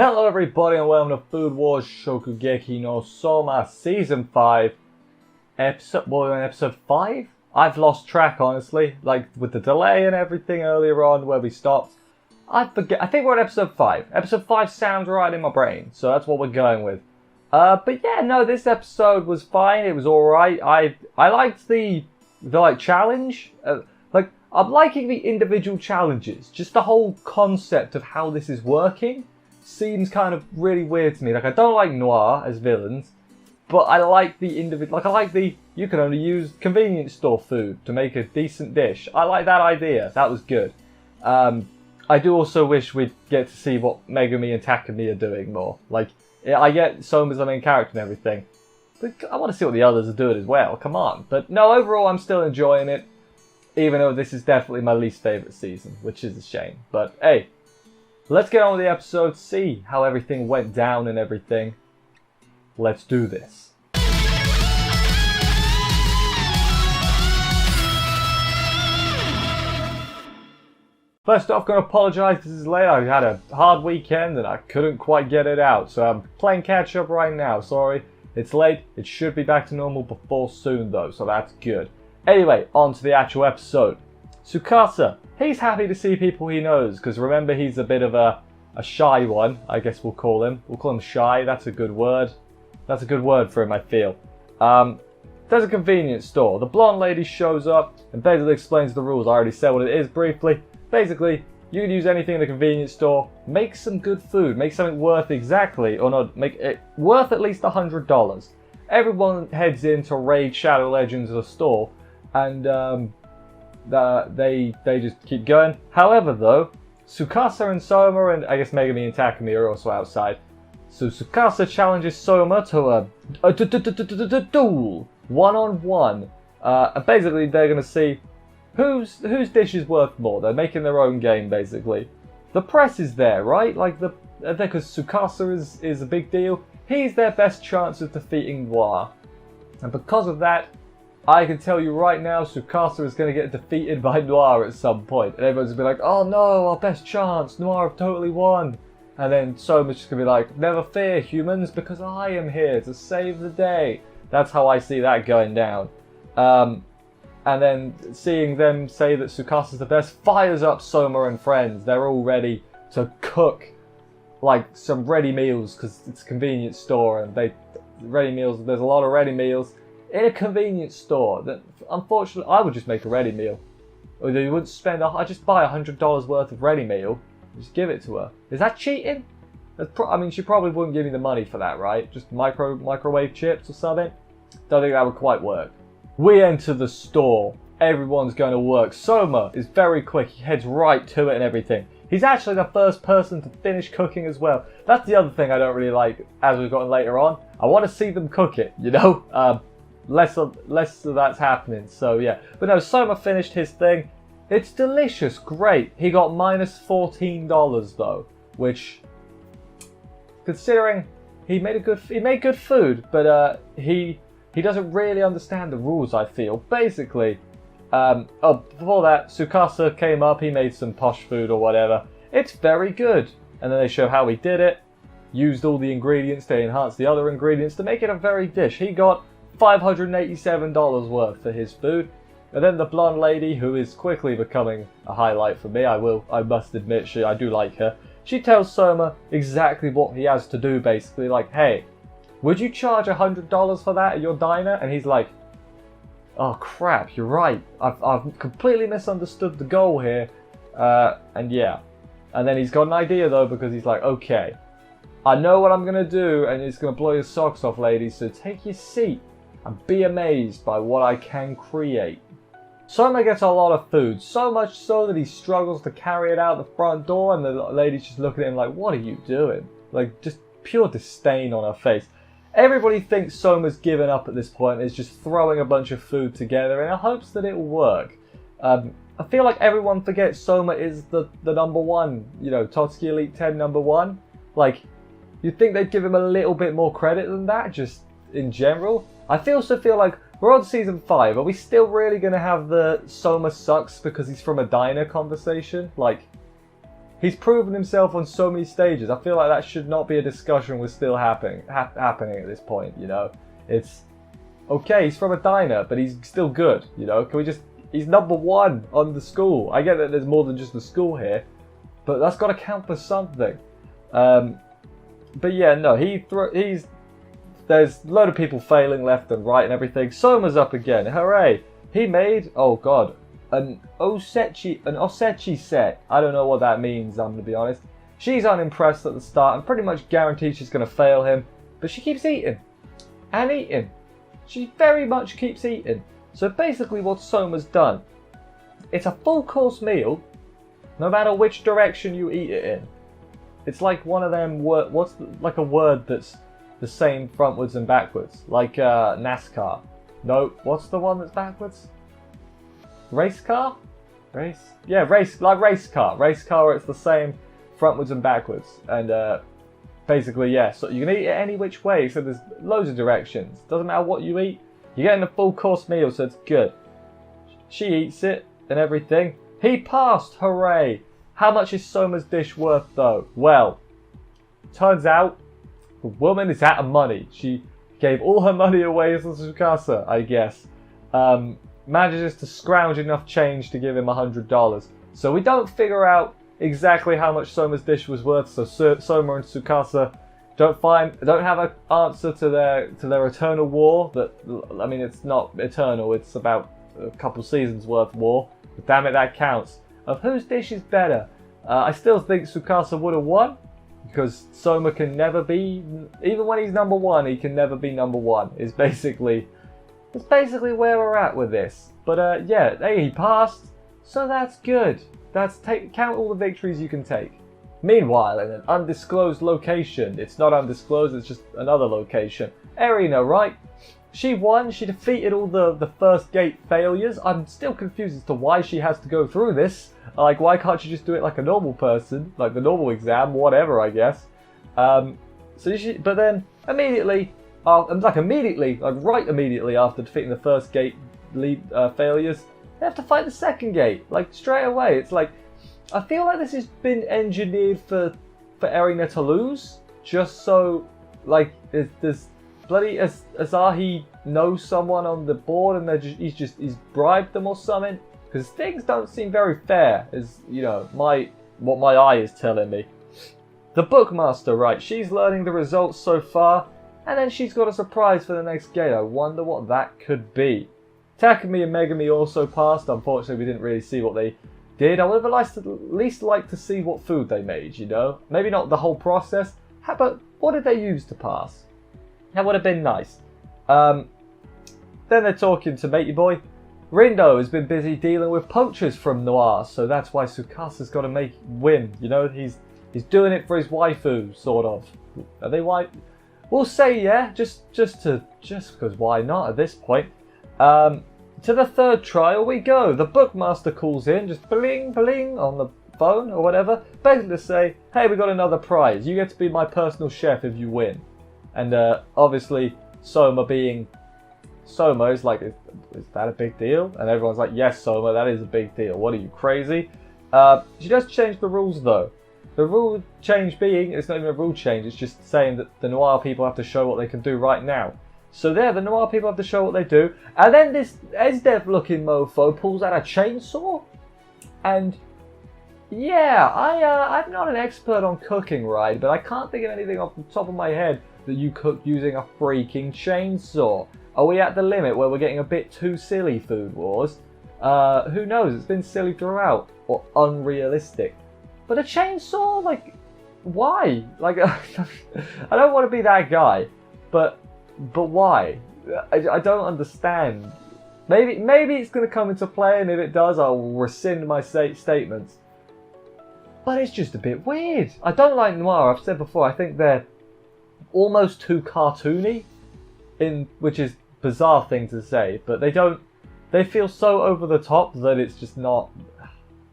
Hello everybody and welcome to Food Wars Shokugeki no Soma Season 5 Episode 5? I've lost track honestly, like with the delay and everything earlier on where we stopped. I think we're on Episode 5. Episode 5 sounds right in my brain, so that's what we're going with. But yeah, no, this episode was fine, it was alright. I liked the challenge. I'm liking the individual challenges, just the whole concept of how this is working. Seems kind of really weird to me. Like, I don't like Noir as villains, but I like the individual. Like, I like the you can only use convenience store food to make a decent dish. I like that idea. That was good. I do also wish we'd get to see what Megumi and Takumi are doing more. Like, I get Soma's the main character and everything, but I want to see what the others are doing as well. Come on. But no, overall, I'm still enjoying it, even though this is definitely my least favorite season, which is a shame. But hey. Let's get on with the episode, see how everything went down and everything. Let's do this. First off, going to apologise, this is late. I had a hard weekend and I couldn't quite get it out. So I'm playing catch up right now, sorry. It's late, it should be back to normal before soon though, so that's good. Anyway, on to the actual episode. Tsukasa. He's happy to see people he knows, because remember he's a bit of a shy one, I guess we'll call him. We'll call him shy, that's a good word. That's a good word for him, I feel. There's a convenience store. The blonde lady shows up and basically explains the rules. I already said what it is briefly. Basically, you can use anything in the convenience store, make some good food, make something worth exactly, or not, make it worth at least $100. Everyone heads in to raid Shadow Legends of the store, and they just keep going. However, though, Tsukasa and Soma and I guess Megumi and Takumi are also outside. So Tsukasa challenges Soma to a duel, one-on-one. And basically, they're gonna see whose dish is worth more. They're making their own game, basically. The press is there, right? Like because Tsukasa is a big deal. He's their best chance of defeating Noir, and because of that, I can tell you right now, Tsukasa is going to get defeated by Noir at some point. And everyone's going to be like, oh no, our best chance, Noir have totally won. And then Soma's just going to be like, never fear, humans, because I am here to save the day. That's how I see that going down. And then seeing them say that Tsukasa's the best fires up Soma and friends. They're all ready to cook like some ready meals, because it's a convenience store and there's a lot of ready meals. In a convenience store, that unfortunately I would just make a ready meal. Or you wouldn't spend. I'd just buy $100 worth of ready meal, just give it to her. Is that cheating? I mean, she probably wouldn't give me the money for that, right? Just microwave chips or something. Don't think that would quite work. We enter the store. Everyone's going to work. Soma is very quick. He heads right to it and everything. He's actually the first person to finish cooking as well. That's the other thing I don't really like. As we've gotten later on, I want to see them cook it. You know. Less of that's happening, so yeah. But no, Soma finished his thing. It's delicious, great. He got minus $14 though, which, considering he made good food, but he doesn't really understand the rules, I feel. Basically, before that, Tsukasa came up. He made some posh food or whatever. It's very good, and then they show how he did it. Used all the ingredients to enhance the other ingredients to make it a very dish. He got $587 worth for his food. And then the blonde lady, who is quickly becoming a highlight for me, I must admit, I do like her. She tells Soma exactly what he has to do, basically, like, hey, would you charge $100 for that at your diner? And he's like, oh crap, you're right, I've completely misunderstood the goal here. And yeah, and then he's got an idea though, because he's like, okay, I know what I'm gonna do, and it's gonna blow your socks off, ladies, so take your seat and be amazed by what I can create. Soma gets a lot of food, so much so that he struggles to carry it out the front door, and the lady's just looking at him like, what are you doing? Like, just pure disdain on her face. Everybody thinks Soma's given up at this point and is just throwing a bunch of food together in hopes that it will work. I feel like everyone forgets Soma is the number one, you know, Totsuki Elite 10 number one. Like, you'd think they'd give him a little bit more credit than that, just in general. I also feel like we're on season 5. Are we still really going to have the Soma sucks because he's from a diner conversation? Like, He's proven himself on so many stages. I feel like that should not be a discussion we're still happening at this point, you know? It's, okay, he's from a diner, but he's still good, you know? Can we just, he's number 1 on the school. I get that there's more than just the school here, but that's got to count for something. But yeah, no, there's a load of people failing left and right and everything. Soma's up again, hooray! He made, oh god, an osechi set. I don't know what that means, I'm gonna be honest. She's unimpressed at the start and pretty much guaranteed she's gonna fail him, but she keeps eating. And eating. She very much keeps eating. So basically what Soma's done, it's a full course meal, no matter which direction you eat it in. It's like one of them, like a word that's the same frontwards and backwards, like NASCAR. No, what's the one that's backwards? Race car? Race car. Race car, it's the same frontwards and backwards. And basically, yeah, so you can eat it any which way, so there's loads of directions. Doesn't matter what you eat, you're getting a full course meal, so it's good. She eats it and everything. He passed, hooray! How much is Soma's dish worth though? Well, turns out the woman is out of money. She gave all her money away to Tsukasa, I guess. Manages to scrounge enough change to give him $100. So we don't figure out exactly how much Soma's dish was worth. So Soma and Tsukasa don't have an answer to their eternal war. That, I mean, it's not eternal. It's about a couple seasons worth war. But damn it, that counts. Of whose dish is better? I still think Tsukasa would have won, because Soma can never be, even when he's number 1, he can never be number 1. It's basically where we're at with this. But yeah, hey, he passed, so that's good. Count all the victories you can take. Meanwhile, in an undisclosed location, it's not undisclosed, it's just another location. Erina, right? She won, she defeated all the first gate failures. I'm still confused as to why she has to go through this. Like, why can't she just do it like a normal person? Like the normal exam, whatever, I guess. But then, immediately right immediately after defeating the first gate failures, they have to fight the second gate, like straight away. It's like, I feel like this has been engineered for Erina to lose, just so, like, there's bloody Asahi knows someone on the board and he's bribed them or something, because things don't seem very fair, as you know, what my eye is telling me. The bookmaster, right, she's learning the results so far, and then she's got a surprise for the next gate. I wonder what that could be. Takumi and Megami also passed. Unfortunately, we didn't really see what they did. I would have at least liked to see what food they made, you know? Maybe not the whole process, but what did they use to pass? That would have been nice. Then they're talking to Matey Boy. Rindo has been busy dealing with poachers from Noir, so that's why Tsukasa's got to win. You know, he's doing it for his waifu, sort of. Are they white? We'll say yeah, just because why not at this point. To the third trial we go. The bookmaster calls in, just bling bling on the phone or whatever, basically to say, hey, we got another prize. You get to be my personal chef if you win. And obviously, Soma being Soma is like, is that a big deal? And everyone's like, yes, Soma, that is a big deal. What are you, crazy? She does change the rules though. The rule change being, it's not even a rule change, it's just saying that the Noir people have to show what they can do right now. So there, the Noir people have to show what they do. And then this Esdev looking mofo pulls out a chainsaw. And yeah, I'm not an expert on cooking, right? But I can't think of anything off the top of my head that you cook using a freaking chainsaw. Are we at the limit where we're getting a bit too silly, Food Wars? Who knows? It's been silly throughout. Or unrealistic. But a chainsaw? Like, why? Like, I don't want to be that guy. But why? I don't understand. Maybe it's going to come into play, and if it does, I'll rescind my statements. But it's just a bit weird. I don't like Noir. I've said before, I think they're almost too cartoony, which is a bizarre thing to say, but they feel so over the top that it's just not.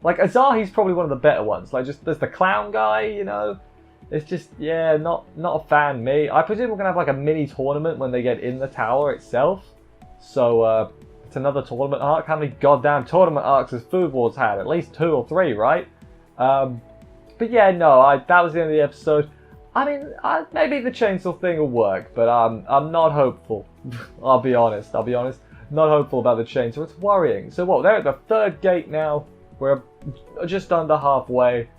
Like, Azahi's probably one of the better ones. Like, just there's the clown guy, you know. It's just, yeah, not a fan. Me, I presume we're gonna have like a mini tournament when they get in the tower itself. So it's another tournament arc. How many goddamn tournament arcs has Food Wars had? At least 2 or 3, right? But yeah, no, that was the end of the episode. I mean, maybe the chainsaw thing will work, but I'm not hopeful. I'll be honest. Not hopeful about the chainsaw. It's worrying. So what? They're at the third gate now. We're just under halfway.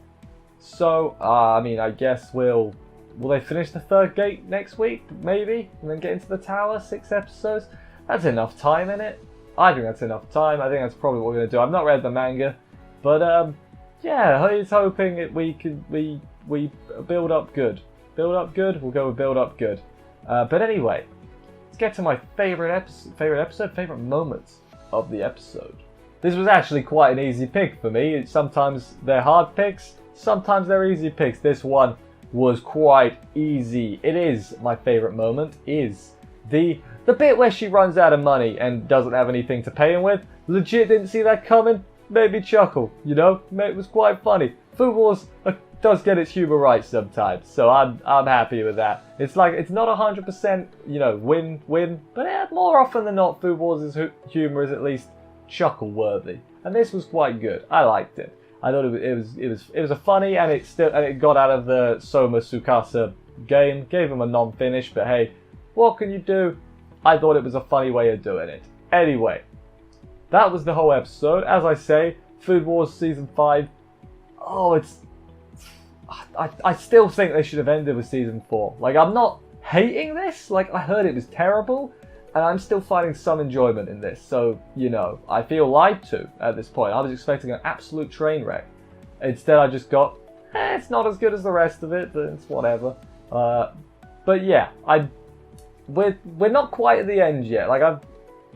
So I mean, I guess will they finish the third gate next week? Maybe, and then get into the tower. 6 episodes. That's enough time, in it. I think that's enough time. I think that's probably what we're gonna do. I've not read the manga, but yeah, he's hoping we build up good. Build up good. We'll go with build up good. But anyway, let's get to my favorite moments of the episode. This was actually quite an easy pick for me. Sometimes they're hard picks, sometimes they're easy picks. This one was quite easy. It is my favorite moment. Is the bit where she runs out of money and doesn't have anything to pay him with. Legit didn't see that coming. Made me chuckle. You know, it was quite funny. Food Wars does get its humor right sometimes, so I'm happy with that. It's like, it's not 100%, you know, win, but more often than not, Food Wars' humor is at least chuckle worthy, and this was quite good. I liked it. I thought it was a funny, and it got out of the Soma Tsukasa game, gave him a non-finish, but hey, what can you do? I thought it was a funny way of doing it. Anyway, that was the whole episode. As I say, Food Wars Season 5, I still think they should have ended with Season 4. Like, I'm not hating this. Like, I heard it was terrible, and I'm still finding some enjoyment in this. So, you know, I feel lied to at this point. I was expecting an absolute train wreck. Instead, I just got, it's not as good as the rest of it, but it's whatever. But yeah, we're not quite at the end yet. Like,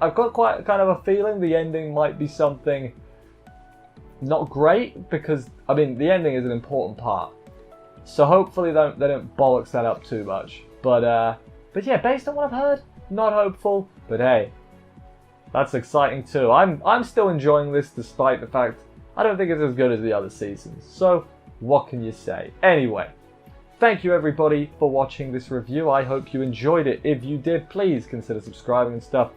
I've got quite kind of a feeling the ending might be something not great, because, I mean, the ending is an important part. So hopefully they don't bollocks that up too much. But yeah, based on what I've heard, not hopeful. But hey, that's exciting too. I'm still enjoying this despite the fact I don't think it's as good as the other seasons. So what can you say? Anyway, thank you everybody for watching this review. I hope you enjoyed it. If you did, please consider subscribing and stuff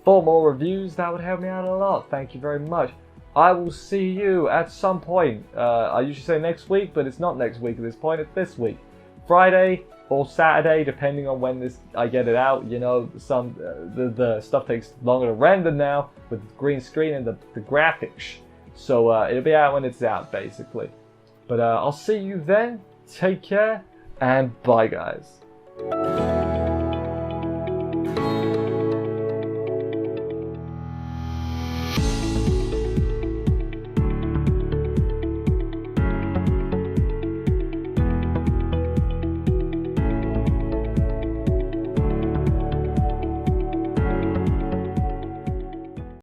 for more reviews. That would help me out a lot. Thank you very much. I will see you at some point. I usually say next week, but it's not next week at this point. It's this week. Friday or Saturday, depending on when I get it out. You know, the stuff takes longer to render now with the green screen and the graphics. So it'll be out when it's out, basically. But I'll see you then. Take care, and bye, guys.